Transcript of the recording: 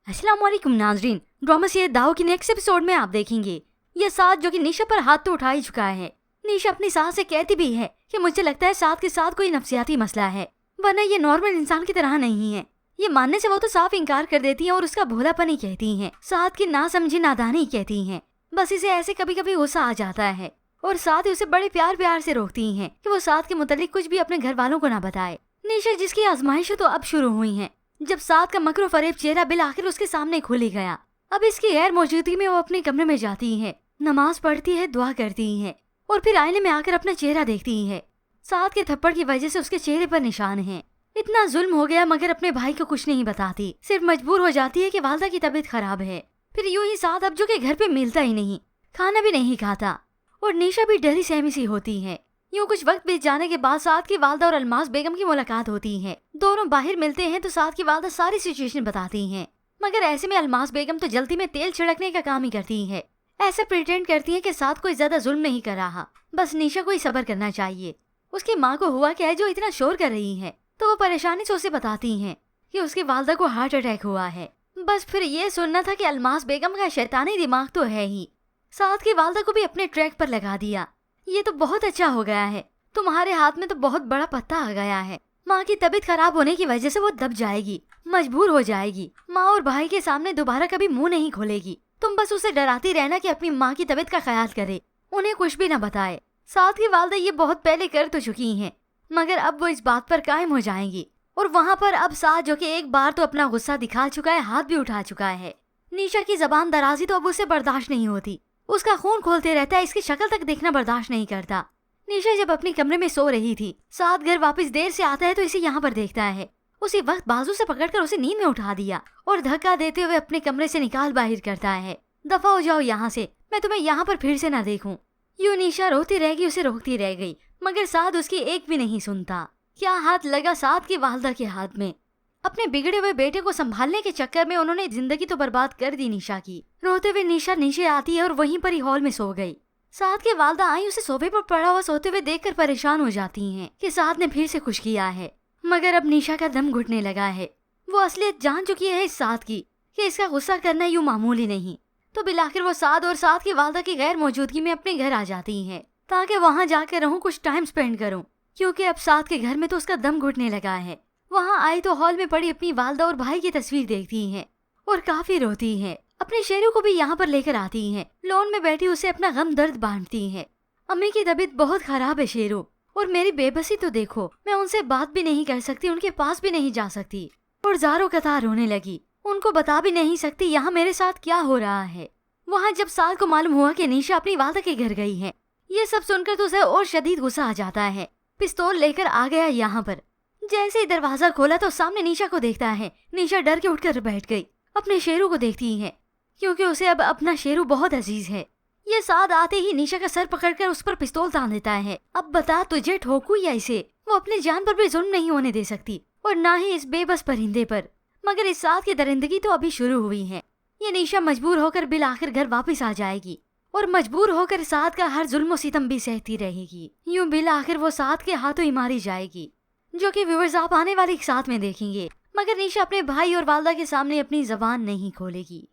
अस्सलाम वालेकुम नाजरीन, ड्रामा सीरीज दाव की नेक्स्ट एपिसोड में आप देखेंगे ये साथ जो कि निशा पर हाथ तो उठा ही चुका है। निशा अपनी सास से कहती भी है कि मुझे लगता है साथ के साथ कोई नफ्सियाती मसला है, वरना ये नॉर्मल इंसान की तरह नहीं है। ये मानने से वो तो साफ इनकार कर देती हैं और उसका भोलापन ही कहती हैं, साथ की ना समझी नादानी कहती हैं। बस इसे ऐसे कभी कभी गुस्सा आ जाता है और साथ ही उसे बड़े प्यार प्यार से रोकती हैं कि वो साथ के मुतालिक कुछ भी अपने घर वालों को ना बताए। निशा जिसकी आजमाइशें तो अब शुरू हुई हैं, जब साथ का मकरू फरेब चेहरा बिल आखिर उसके सामने खुल ही गया। अब इसकी गैर मौजूदगी में वो अपने कमरे में जाती है, नमाज पढ़ती है, दुआ करती है और फिर आईने में आकर अपना चेहरा देखती है। साथ के थप्पड़ की वजह से उसके चेहरे पर निशान है। इतना जुल्म हो गया मगर अपने भाई को कुछ नहीं बताती, सिर्फ मजबूर हो जाती है कि वालदा की तबीयत खराब है। फिर यूं ही साथ अब जो कि घर पे मिलता ही नहीं, खाना भी नहीं खाता और निशा भी डरी सहमी सी होती है। यूं कुछ वक्त बीत जाने के बाद साथ की वालदा और अलमास बेगम की मुलाकात होती है। दोनों बाहर मिलते हैं तो साथ की वालदा सारी सिचुएशन बताती हैं, मगर ऐसे में अलमास बेगम तो जल्दी में तेल छिड़कने का काम ही करती है। ऐसा प्रिटेंड करती है कि साथ कोई ज्यादा जुल्म नहीं कर रहा, बस निशा को ही सब्र करना चाहिए। उसकी माँ को हुआ क्या है जो इतना शोर कर रही है, तो वो परेशानी से उसे बताती हैं कि उसकी वालदा को हार्ट अटैक हुआ है। बस फिर ये सुनना था कि अलमास बेगम का शैतानी दिमाग तो है ही, साथ की वालदा को भी अपने ट्रैक पर लगा दिया। ये तो बहुत अच्छा हो गया है, तुम्हारे हाथ में तो बहुत बड़ा पत्ता आ गया है। माँ की तबीयत खराब होने की वजह से वो दब जाएगी, मजबूर हो जाएगी, माँ और भाई के सामने दोबारा कभी मुंह नहीं खोलेगी। तुम बस उसे डराती रहना कि अपनी माँ की तबीयत का ख्याल करे, उन्हें कुछ भी न बताए। साथ की वालदा ये बहुत पहले कर तो चुकी हैं, मगर अब वो इस बात पर कायम हो जाएंगी। और वहाँ पर अब साथ जो कि एक बार तो अपना गुस्सा दिखा चुका है, हाथ भी उठा चुका है। निशा की जबान दराजी तो अब उसे बर्दाश्त नहीं होती, उसका खून खोलते रहता है, इसकी शक्ल तक देखना बर्दाश्त नहीं करता। निशा जब अपने कमरे में सो रही थी, साथ घर वापस देर से आता है तो इसे यहाँ पर देखता है। उसी वक्त बाजू से पकड़कर उसे नींद में उठा दिया और धक्का देते हुए अपने कमरे से निकाल बाहर करता है। दफा हो जाओ यहाँ से, मैं तुम्हें यहाँ पर फिर से ना देखूं। यूं निशा रोती रह गई, उसे रोकती रह गई, मगर साथ उसकी एक भी नहीं सुनता। क्या हाथ लगा साथ की वालदा के हाथ में। अपने बिगड़े हुए बेटे को संभालने के चक्कर में उन्होंने जिंदगी तो बर्बाद कर दी निशा की। रोते हुए निशा नीचे आती है और वहीं पर ही हॉल में सो गई। साथ के वालदा आई उसे सोफे पर पड़ा हुआ सोते हुए देखकर परेशान हो जाती हैं कि साथ ने फिर से कुछ किया है। मगर अब निशा का दम घुटने लगा है, वो असलियत जान चुकी है इस साथ की कि इसका गुस्सा करना यूं मामूली नहीं। तो बिलाखिर वो साथ और साथ की वालदा की गैर मौजूदगी में अपने घर आ जाती है ताकि वहाँ जाकर रहूं, कुछ टाइम स्पेंड करूं, क्योंकि अब साथ के घर में तो उसका दम घुटने लगा है। वहाँ आई तो हॉल में पड़ी अपनी वालदा और भाई की तस्वीर देखती हैं और काफी रोती हैं। अपने शेरू को भी यहाँ पर लेकर आती हैं, लॉन में बैठी उसे अपना गम दर्द बांटती हैं। अम्मी की तबीयत बहुत खराब है शेरू, और मेरी बेबसी तो देखो, मैं उनसे बात भी नहीं कर सकती, उनके पास भी नहीं जा सकती और ज़ारो कतार रोने लगी। उनको बता भी नहीं सकती यहाँ मेरे साथ क्या हो रहा है। वहाँ जब साल को मालूम हुआ कि निशा अपनी वालदा के घर गई है, ये सब सुनकर तो उसे और शदीद गुस्सा आ जाता है। पिस्तौल लेकर आ गया यहाँ पर। जैसे ही दरवाजा खोला तो सामने निशा को देखता है। निशा डर के उठकर बैठ गई, अपने शेरू को देखती है क्योंकि उसे अब अपना शेरू बहुत अजीज है। ये साथ आते ही निशा का सर पकड़कर उस पर पिस्तौल तान देता है। अब बता तुझे ठोकू या इसे? वो अपने जान पर भी जुल्म नहीं होने दे सकती और ना ही इस बेबस परिंदे पर। मगर इस साथ की दरिंदगी तो अभी शुरू हुई है। ये निशा मजबूर होकर बिल आखिर घर वापस आ जाएगी और मजबूर होकर साथ का हर जुल्म सितम भी सहती रहेगी। यूं बिल आखिर वो साथ के हाथों ही मारी जाएगी, जो कि व्यूअर्स आप आने वाले साथ में देखेंगे। मगर निशा अपने भाई और वालदा के सामने अपनी जबान नहीं खोलेगी।